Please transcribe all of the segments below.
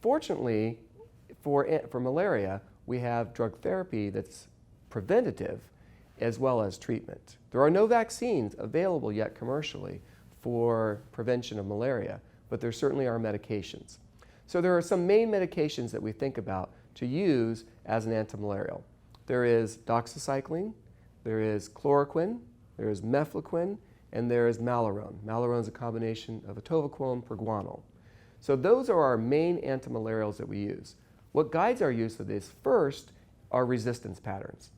fortunately, for malaria, we have drug therapy that's preventative as well as treatment. There are no vaccines available yet commercially for prevention of malaria, but there certainly are medications. So there are some main medications that we think about to use as an antimalarial. There is doxycycline, there is chloroquine, there is mefloquine, and there is Malarone. Malarone is a combination of atovaquone and proguanil. So those are our main antimalarials that we use. What guides our use of this first are resistance patterns.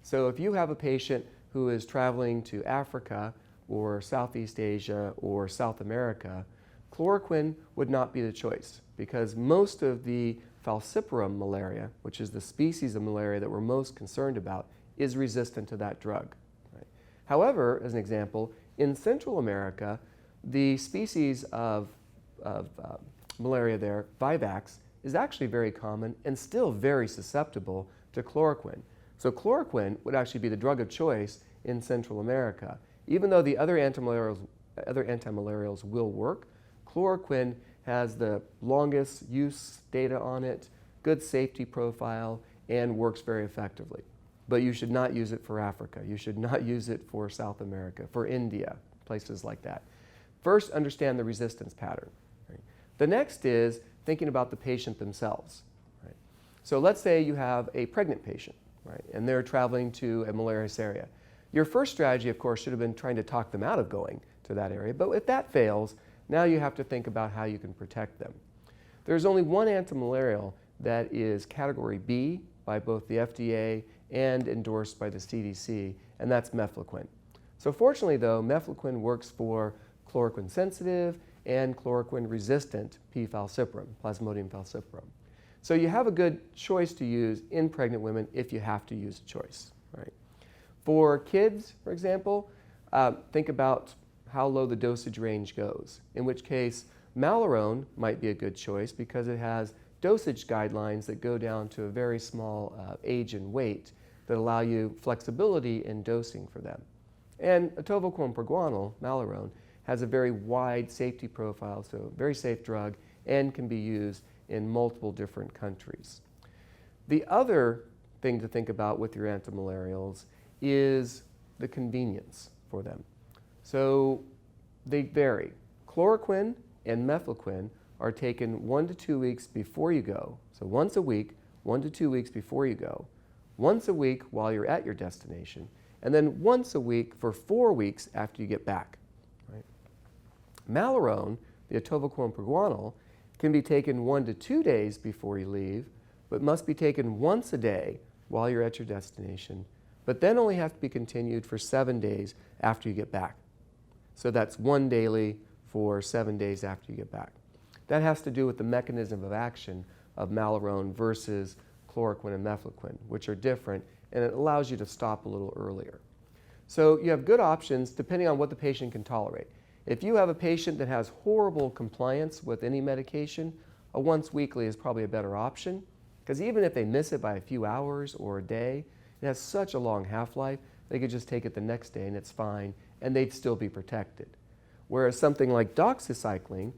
So if you have a patient who is traveling to Africa or Southeast Asia or South America, chloroquine would not be the choice because most of the falciparum malaria, which is the species of malaria that we're most concerned about, is resistant to that drug. Right? However, as an example, in Central America, the species of malaria there, vivax, is actually very common and still very susceptible to chloroquine. So chloroquine would actually be the drug of choice in Central America. Even though the other antimalarials will work, chloroquine has the longest use data on it, good safety profile, and works very effectively. But you should not use it for Africa. You should not use it for South America, for India, places like that. First, understand the resistance pattern. Right? The next is thinking about the patient themselves. Right? So let's say you have a pregnant patient, right, and they're traveling to a malarious area. Your first strategy, of course, should have been trying to talk them out of going to that area. But if that fails, now you have to think about how you can protect them. There's only one antimalarial that is category B by both the FDA and endorsed by the CDC, and that's mefloquine. So fortunately, though, mefloquine works for chloroquine sensitive and chloroquine resistant P. falciparum, Plasmodium falciparum. So you have a good choice to use in pregnant women if you have to use a choice. Right? For kids, for example, think about how low the dosage range goes, in which case Malarone might be a good choice because it has dosage guidelines that go down to a very small age and weight that allow you flexibility in dosing for them. And atovaquone proguanil, Malarone, has a very wide safety profile, so a very safe drug, and can be used in multiple different countries. The other thing to think about with your antimalarials is the convenience for them. So they vary. Chloroquine and mefloquine are taken 1 to 2 weeks before you go. So once a week, 1 to 2 weeks before you go, once a week while you're at your destination, and then once a week for 4 weeks after you get back. Right? Malarone, the atovaquone proguanil, can be taken 1 to 2 days before you leave, but must be taken once a day while you're at your destination, but then only have to be continued for 7 days after you get back. So that's 1 daily for 7 days after you get back. That has to do with the mechanism of action of Malarone versus chloroquine and mefloquine, which are different, and it allows you to stop a little earlier. So you have good options depending on what the patient can tolerate. If you have a patient that has horrible compliance with any medication, a once weekly is probably a better option, because even if they miss it by a few hours or a day, it has such a long half-life, they could just take it the next day and it's fine, and they'd still be protected. Whereas something like doxycycline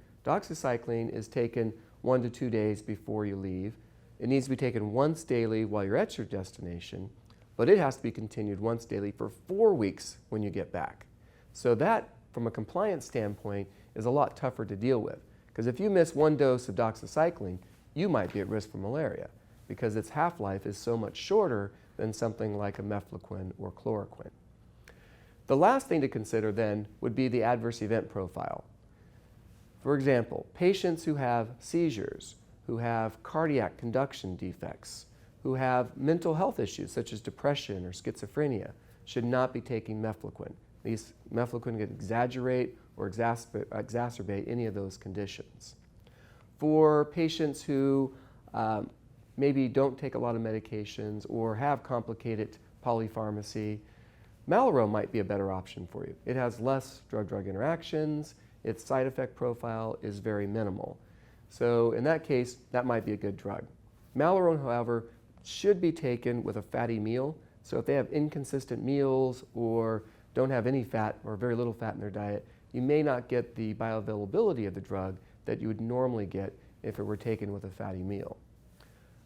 is taken 1 to 2 days before you leave. It needs to be taken once daily while you're at your destination, but it has to be continued once daily for 4 weeks when you get back. So that, from a compliance standpoint, is a lot tougher to deal with. Because if you miss 1 dose of doxycycline, you might be at risk for malaria because its half-life is so much shorter than something like a mefloquine or chloroquine. The last thing to consider then would be the adverse event profile. For example, patients who have seizures, who have cardiac conduction defects, who have mental health issues such as depression or schizophrenia should not be taking mefloquine. These mefloquine can exaggerate or exacerbate any of those conditions. For patients who maybe don't take a lot of medications or have complicated polypharmacy, Malarone might be a better option for you. It has less drug-drug interactions, its side effect profile is very minimal. So in that case, that might be a good drug. Malarone, however, should be taken with a fatty meal. So if they have inconsistent meals or don't have any fat or very little fat in their diet, you may not get the bioavailability of the drug that you would normally get if it were taken with a fatty meal.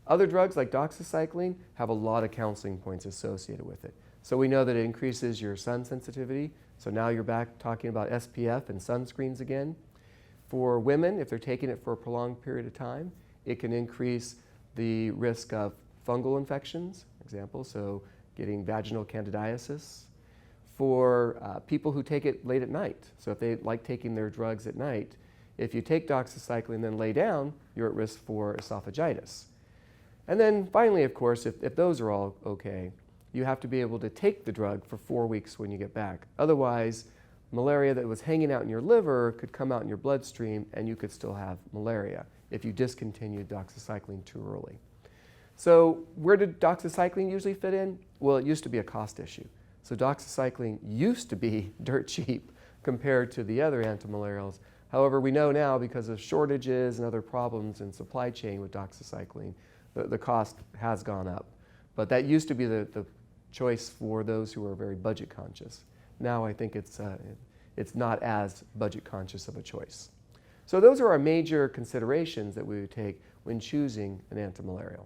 Other drugs like doxycycline have a lot of counseling points associated with it. So we know that it increases your sun sensitivity. So now you're back talking about SPF and sunscreens again. For women, if they're taking it for a prolonged period of time, it can increase the risk of fungal infections, for example, so getting vaginal candidiasis. For people who take it late at night, so if they like taking their drugs at night, if you take doxycycline and then lay down, you're at risk for esophagitis. And then finally, of course, if those are all okay, you have to be able to take the drug for 4 weeks when you get back. Otherwise, malaria that was hanging out in your liver could come out in your bloodstream and you could still have malaria if you discontinued doxycycline too early. So where did doxycycline usually fit in? Well, it used to be a cost issue. So doxycycline used to be dirt cheap compared to the other antimalarials. However, we know now because of shortages and other problems in supply chain with doxycycline, the cost has gone up. But that used to be the choice for those who are very budget conscious. Now I think it's not as budget conscious of a choice. So those are our major considerations that we would take when choosing an antimalarial.